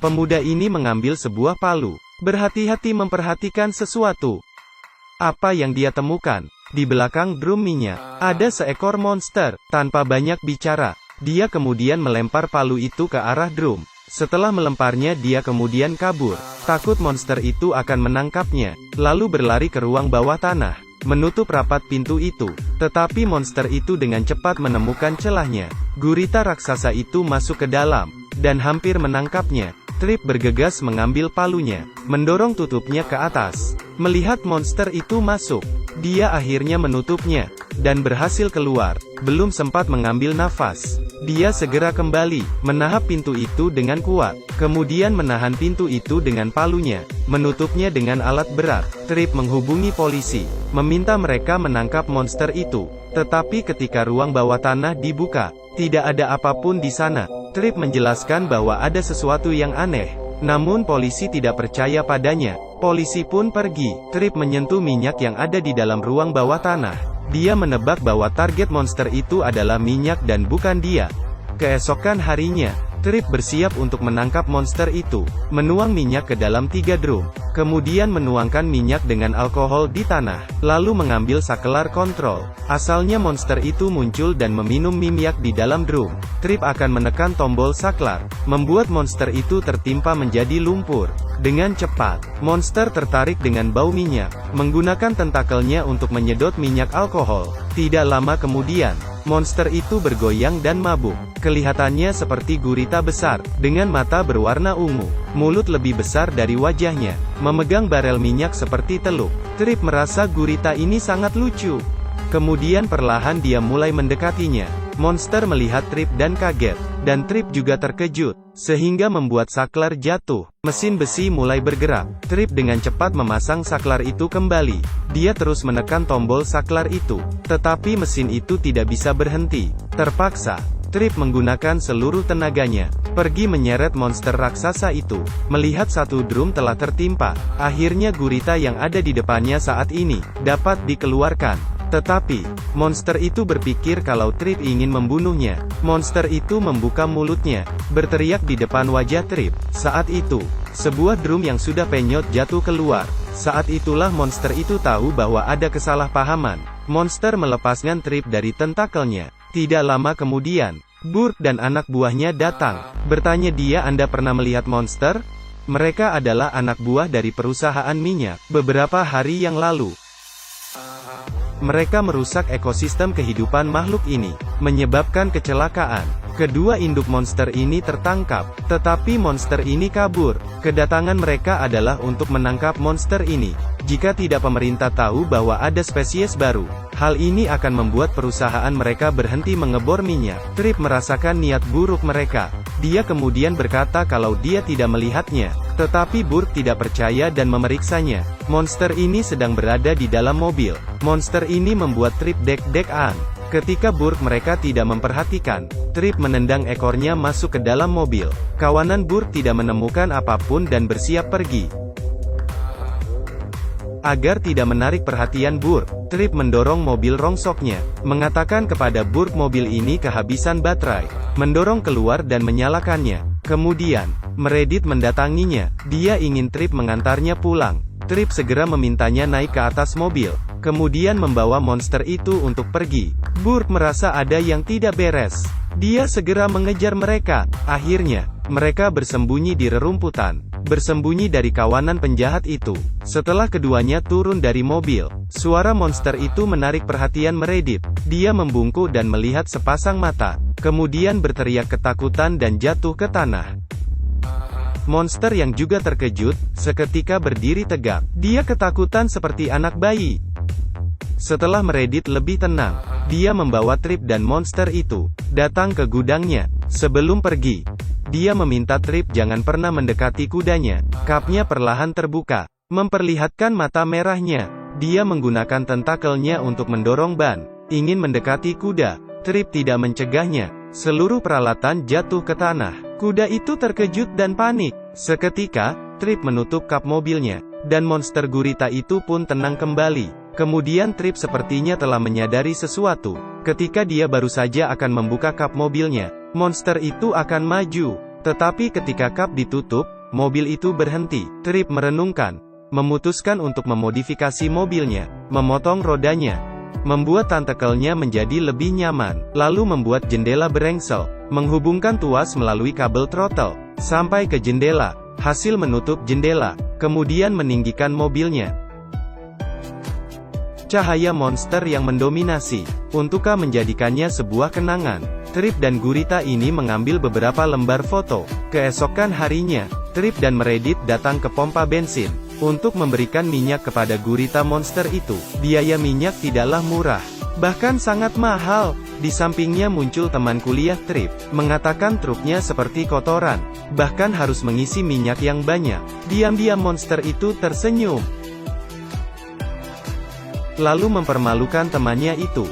Pemuda ini mengambil sebuah palu. Berhati-hati memperhatikan sesuatu. Apa yang dia temukan? Di belakang drum minyak, ada seekor monster. Tanpa banyak bicara, dia kemudian melempar palu itu ke arah drum. Setelah melemparnya dia kemudian kabur. Takut monster itu akan menangkapnya, lalu berlari ke ruang bawah tanah, menutup rapat pintu itu. Tetapi monster itu dengan cepat menemukan celahnya. Gurita raksasa itu masuk ke dalam, dan hampir menangkapnya. Trip bergegas mengambil palunya, mendorong tutupnya ke atas. Melihat monster itu masuk, dia akhirnya menutupnya, dan berhasil keluar. Belum sempat mengambil nafas, dia segera kembali, menahap pintu itu dengan kuat. Kemudian menahan pintu itu dengan palunya, menutupnya dengan alat berat. Trip menghubungi polisi, meminta mereka menangkap monster itu. Tetapi ketika ruang bawah tanah dibuka, tidak ada apapun di sana. Trip menjelaskan bahwa ada sesuatu yang aneh, namun polisi tidak percaya padanya. Polisi pun pergi. Trip menyentuh minyak yang ada di dalam ruang bawah tanah. Dia menebak bahwa target monster itu adalah minyak dan bukan dia. Keesokan harinya, Trip bersiap untuk menangkap monster itu. Menuang minyak ke dalam 3 drum, kemudian menuangkan minyak dengan alkohol di tanah, lalu mengambil saklar kontrol. Asalnya monster itu muncul dan meminum minyak di dalam drum. Trip akan menekan tombol saklar, membuat monster itu tertimpa menjadi lumpur. Dengan cepat, monster tertarik dengan bau minyak, menggunakan tentakelnya untuk menyedot minyak alkohol. Tidak lama kemudian, monster itu bergoyang dan mabuk. Kelihatannya seperti gurita besar, dengan mata berwarna ungu, mulut lebih besar dari wajahnya, memegang barel minyak seperti teluk. Trip merasa gurita ini sangat lucu. Kemudian perlahan dia mulai mendekatinya. Monster melihat Trip dan kaget, dan Trip juga terkejut, sehingga membuat saklar jatuh. Mesin besi mulai bergerak. Trip dengan cepat memasang saklar itu kembali. Dia terus menekan tombol saklar itu, tetapi mesin itu tidak bisa berhenti. Terpaksa, Trip menggunakan seluruh tenaganya, pergi menyeret monster raksasa itu. Melihat satu drum telah tertimpa, akhirnya gurita yang ada di depannya saat ini, dapat dikeluarkan. Tetapi, monster itu berpikir kalau Trip ingin membunuhnya. Monster itu membuka mulutnya, berteriak di depan wajah Trip. Saat itu, sebuah drum yang sudah penyot jatuh keluar. Saat itulah monster itu tahu bahwa ada kesalahpahaman. Monster melepaskan Trip dari tentakelnya. Tidak lama kemudian, Burke dan anak buahnya datang. Bertanya dia, "Anda pernah melihat monster?" Mereka adalah anak buah dari perusahaan minyak. Beberapa hari yang lalu, mereka merusak ekosistem kehidupan makhluk ini, menyebabkan kecelakaan. Kedua induk monster ini tertangkap, tetapi monster ini kabur. Kedatangan mereka adalah untuk menangkap monster ini. Jika tidak, pemerintah tahu bahwa ada spesies baru. Hal ini akan membuat perusahaan mereka berhenti mengebor minyak. Trip merasakan niat buruk mereka. Dia kemudian berkata kalau dia tidak melihatnya. Tetapi Burke tidak percaya dan memeriksanya. Monster ini sedang berada di dalam mobil. Monster ini membuat Trip deg-degan. Ketika Burke mereka tidak memperhatikan, Trip menendang ekornya masuk ke dalam mobil. Kawanan Burke tidak menemukan apapun dan bersiap pergi. Agar tidak menarik perhatian Burke, Trip mendorong mobil rongsoknya, mengatakan kepada Burke mobil ini kehabisan baterai, mendorong keluar dan menyalakannya. Kemudian, Meredith mendatanginya. Dia ingin Trip mengantarnya pulang. Trip segera memintanya naik ke atas mobil, kemudian membawa monster itu untuk pergi. Burke merasa ada yang tidak beres. Dia segera mengejar mereka. Akhirnya, mereka bersembunyi di rerumputan, bersembunyi dari kawanan penjahat itu. Setelah keduanya turun dari mobil, suara monster itu menarik perhatian Meredith. Dia membungkuk dan melihat sepasang mata, kemudian berteriak ketakutan dan jatuh ke tanah. Monster yang juga terkejut, seketika berdiri tegak. Dia ketakutan seperti anak bayi. Setelah Meredith lebih tenang, dia membawa Trip dan monster itu datang ke gudangnya. Sebelum pergi, dia meminta Trip jangan pernah mendekati kudanya. Kapnya perlahan terbuka, memperlihatkan mata merahnya. Dia menggunakan tentakelnya untuk mendorong ban, ingin mendekati kuda. Trip tidak mencegahnya. Seluruh peralatan jatuh ke tanah. Kuda itu terkejut dan panik. Seketika, Trip menutup kap mobilnya, dan monster gurita itu pun tenang kembali. Kemudian Trip sepertinya telah menyadari sesuatu. Ketika dia baru saja akan membuka kap mobilnya, monster itu akan maju. Tetapi ketika kap ditutup, mobil itu berhenti. Trip merenungkan, memutuskan untuk memodifikasi mobilnya, memotong rodanya, membuat tantekelnya menjadi lebih nyaman, lalu membuat jendela berengsel, menghubungkan tuas melalui kabel throttle, sampai ke jendela, hasil menutup jendela, kemudian meninggikan mobilnya. Cahaya monster yang mendominasi. Untuknya menjadikannya sebuah kenangan, Trip dan Gurita ini mengambil beberapa lembar foto. Keesokan harinya, Trip dan Meredith datang ke pompa bensin untuk memberikan minyak kepada Gurita monster itu. Biaya minyak tidaklah murah, bahkan sangat mahal. Di sampingnya muncul teman kuliah Trip, mengatakan truknya seperti kotoran, bahkan harus mengisi minyak yang banyak. Diam-diam monster itu tersenyum, lalu mempermalukan temannya itu.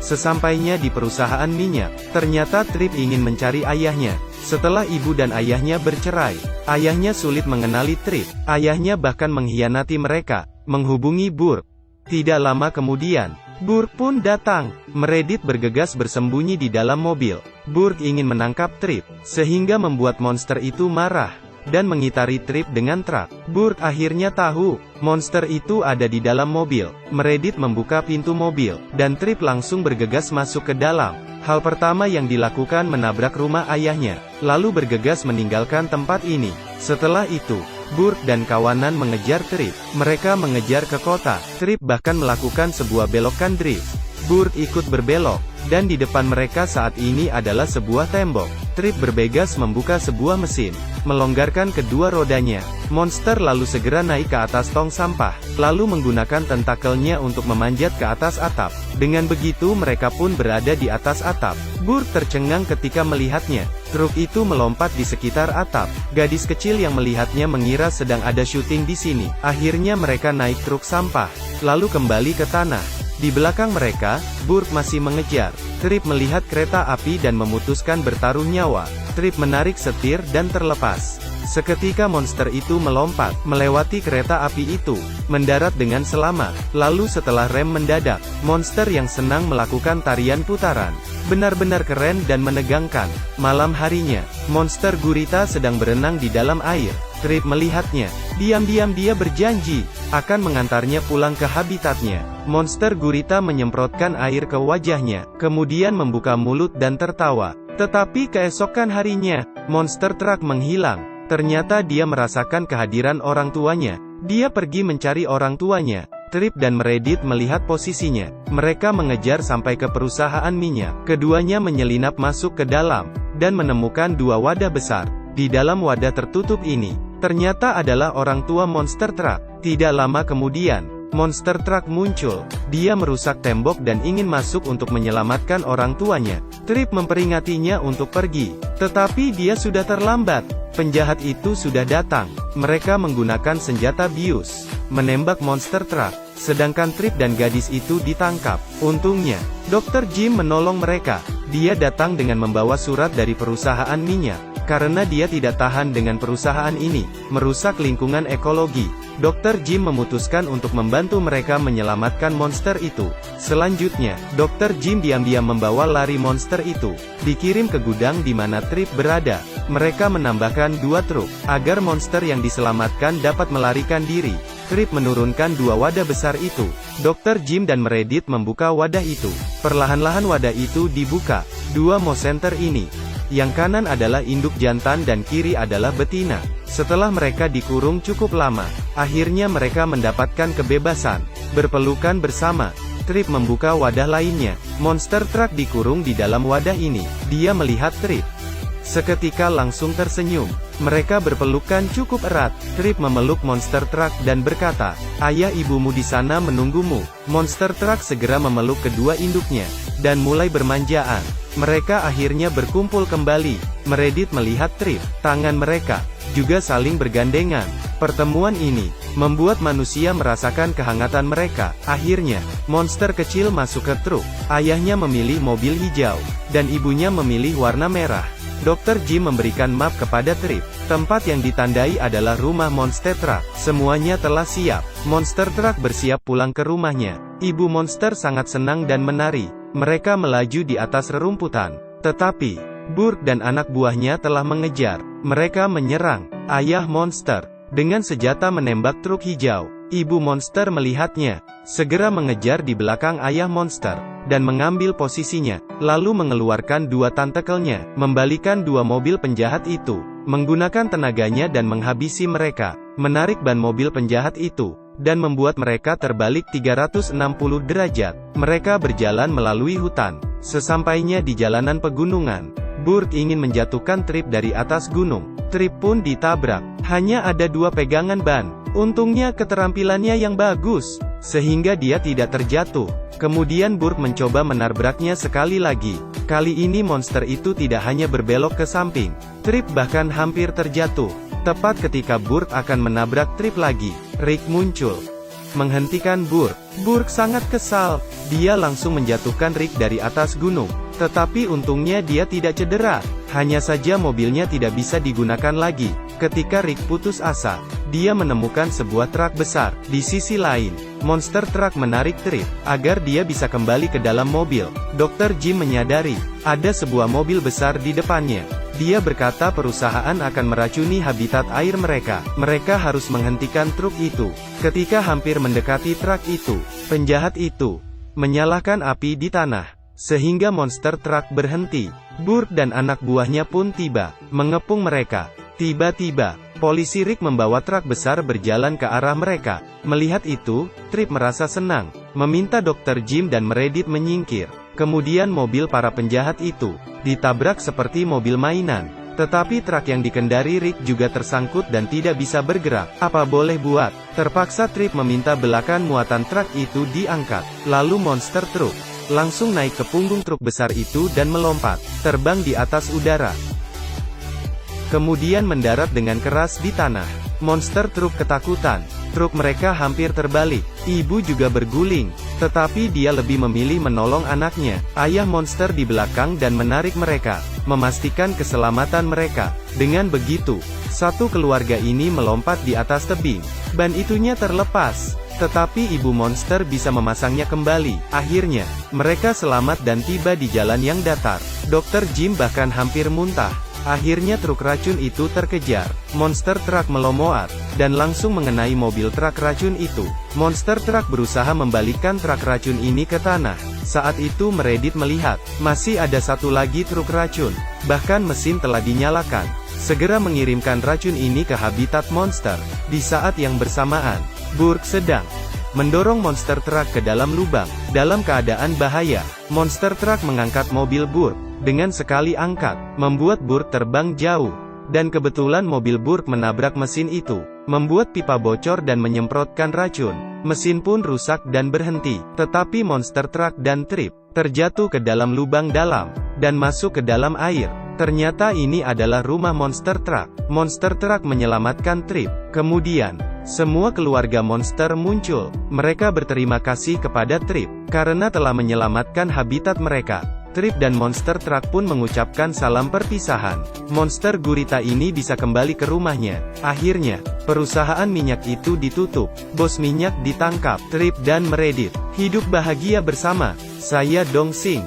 Sesampainya di perusahaan minyak, ternyata Trip ingin mencari ayahnya. Setelah ibu dan ayahnya bercerai, ayahnya sulit mengenali Trip. Ayahnya bahkan mengkhianati mereka, menghubungi Burke. Tidak lama kemudian, Burke pun datang. Meredith bergegas bersembunyi di dalam mobil. Burke ingin menangkap Trip, sehingga membuat monster itu marah dan mengitari Trip dengan truk. Burke akhirnya tahu, monster itu ada di dalam mobil. Meredith membuka pintu mobil, dan Trip langsung bergegas masuk ke dalam. Hal pertama yang dilakukan menabrak rumah ayahnya, lalu bergegas meninggalkan tempat ini. Setelah itu, Burke dan kawanan mengejar Trip. Mereka mengejar ke kota. Trip bahkan melakukan sebuah belokan drift. Burke ikut berbelok, dan di depan mereka saat ini adalah sebuah tembok. Trip bergegas membuka sebuah mesin, melonggarkan kedua rodanya. Monster lalu segera naik ke atas tong sampah, lalu menggunakan tentakelnya untuk memanjat ke atas atap. Dengan begitu mereka pun berada di atas atap. Burke tercengang ketika melihatnya. Truk itu melompat di sekitar atap. Gadis kecil yang melihatnya mengira sedang ada syuting di sini. Akhirnya mereka naik truk sampah, lalu kembali ke tanah. Di belakang mereka, Burke masih mengejar. Trip melihat kereta api dan memutuskan bertaruh nyawa. Trip menarik setir dan terlepas. Seketika monster itu melompat, melewati kereta api itu, mendarat dengan selamat. Lalu setelah rem mendadak, monster yang senang melakukan tarian putaran. Benar-benar keren dan menegangkan. Malam harinya, monster Gurita sedang berenang di dalam air. Trip melihatnya. Diam-diam dia berjanji akan mengantarnya pulang ke habitatnya. Monster Gurita menyemprotkan air ke wajahnya, kemudian membuka mulut dan tertawa. Tetapi keesokan harinya, monster truk menghilang. Ternyata dia merasakan kehadiran orang tuanya. Dia pergi mencari orang tuanya. Trip dan Meredith melihat posisinya. Mereka mengejar sampai ke perusahaan minyak. Keduanya menyelinap masuk ke dalam, dan menemukan dua wadah besar. Di dalam wadah tertutup ini, ternyata adalah orang tua monster truk. Tidak lama kemudian, monster truk muncul. Dia merusak tembok dan ingin masuk untuk menyelamatkan orang tuanya. Trip memperingatinya untuk pergi, tetapi dia sudah terlambat. Penjahat itu sudah datang. Mereka menggunakan senjata bius, menembak monster truk, sedangkan Trip dan gadis itu ditangkap. Untungnya, Dr. Jim menolong mereka. Dia datang dengan membawa surat dari perusahaan minyak, karena dia tidak tahan dengan perusahaan ini merusak lingkungan ekologi. Dr. Jim memutuskan untuk membantu mereka menyelamatkan monster itu. Selanjutnya, Dr. Jim diam-diam membawa lari monster itu, dikirim ke gudang di mana Trip berada. Mereka menambahkan 2 truk, agar monster yang diselamatkan dapat melarikan diri. Trip menurunkan 2 wadah besar itu. Dr. Jim dan Meredith membuka wadah itu. Perlahan-lahan wadah itu dibuka. 2 Mosenter ini, yang kanan adalah induk jantan dan kiri adalah betina. Setelah mereka dikurung cukup lama, akhirnya mereka mendapatkan kebebasan. Berpelukan bersama, Trip membuka wadah lainnya. Monster truk dikurung di dalam wadah ini. Dia melihat Trip. Seketika langsung tersenyum. Mereka berpelukan cukup erat. Trip memeluk monster truk dan berkata, "Ayah ibumu di sana menunggumu." Monster truk segera memeluk kedua induknya, dan mulai bermanjaan. Mereka akhirnya berkumpul kembali. Meredith melihat Trip. Tangan mereka juga saling bergandengan. Pertemuan ini membuat manusia merasakan kehangatan mereka. Akhirnya, monster kecil masuk ke truk. Ayahnya memilih mobil hijau, dan ibunya memilih warna merah. Dr. Jim memberikan map kepada Trip. Tempat yang ditandai adalah rumah monster truk. Semuanya telah siap. Monster truk bersiap pulang ke rumahnya. Ibu monster sangat senang dan menari. Mereka melaju di atas rerumputan. Tetapi, Burke dan anak buahnya telah mengejar. Mereka menyerang ayah monster dengan senjata menembak truk hijau. Ibu monster melihatnya, segera mengejar di belakang ayah monster, dan mengambil posisinya, lalu mengeluarkan dua tentakelnya, membalikan dua mobil penjahat itu, menggunakan tenaganya dan menghabisi mereka, menarik ban mobil penjahat itu, dan membuat mereka terbalik 360 derajat. Mereka berjalan melalui hutan. Sesampainya di jalanan pegunungan, Burke ingin menjatuhkan Trip dari atas gunung. Trip pun ditabrak. Hanya ada dua pegangan ban. Untungnya keterampilannya yang bagus, sehingga dia tidak terjatuh. Kemudian Burke mencoba menabraknya sekali lagi. Kali ini monster itu tidak hanya berbelok ke samping. Trip bahkan hampir terjatuh. Tepat ketika Burke akan menabrak Trip lagi, Rick muncul, menghentikan Burke. Burke sangat kesal. Dia langsung menjatuhkan Rick dari atas gunung. Tetapi untungnya dia tidak cedera. Hanya saja mobilnya tidak bisa digunakan lagi. Ketika Rick putus asa, dia menemukan sebuah truk besar. Di sisi lain, monster truk menarik Trip agar dia bisa kembali ke dalam mobil. Dr. Jim menyadari ada sebuah mobil besar di depannya. Dia berkata perusahaan akan meracuni habitat air mereka. Mereka harus menghentikan truk itu. Ketika hampir mendekati truk itu, penjahat itu menyalakan api di tanah, sehingga monster truk berhenti. Burke dan anak buahnya pun tiba, mengepung mereka. Tiba-tiba, polisi Rick membawa truk besar berjalan ke arah mereka. Melihat itu, Trip merasa senang, meminta Dr. Jim dan Meredith menyingkir. Kemudian mobil para penjahat itu ditabrak seperti mobil mainan. Tetapi truk yang dikendari Rick juga tersangkut dan tidak bisa bergerak. Apa boleh buat? Terpaksa Trip meminta belakang muatan truk itu diangkat. Lalu monster truk langsung naik ke punggung truk besar itu dan melompat, terbang di atas udara. Kemudian mendarat dengan keras di tanah. Monster truk ketakutan. Truk mereka hampir terbalik. Ibu juga berguling. Tetapi dia lebih memilih menolong anaknya, ayah monster di belakang dan menarik mereka, memastikan keselamatan mereka. Dengan begitu, satu keluarga ini melompat di atas tebing. Ban itunya terlepas. Tetapi ibu monster bisa memasangnya kembali. Akhirnya, mereka selamat dan tiba di jalan yang datar. Dr. Jim bahkan hampir muntah. Akhirnya truk racun itu terkejar. Monster truk melomoat, dan langsung mengenai mobil truk racun itu. Monster truk berusaha membalikkan truk racun ini ke tanah. Saat itu Meredith melihat, masih ada satu lagi truk racun. Bahkan mesin telah dinyalakan. Segera mengirimkan racun ini ke habitat monster. Di saat yang bersamaan, Burke sedang mendorong monster truk ke dalam lubang. Dalam keadaan bahaya, monster truk mengangkat mobil Burke. Dengan sekali angkat, membuat Burke terbang jauh. Dan kebetulan mobil Burke menabrak mesin itu, membuat pipa bocor dan menyemprotkan racun. Mesin pun rusak dan berhenti. Tetapi monster truk dan Trip terjatuh ke dalam lubang dalam, dan masuk ke dalam air. Ternyata ini adalah rumah monster truk. Monster truk menyelamatkan Trip. Kemudian, semua keluarga monster muncul. Mereka berterima kasih kepada Trip, karena telah menyelamatkan habitat mereka. Trip dan monster truk pun mengucapkan salam perpisahan. Monster gurita ini bisa kembali ke rumahnya. Akhirnya, perusahaan minyak itu ditutup. Bos minyak ditangkap. Trip dan Meredith hidup bahagia bersama. Saya Dong Sing.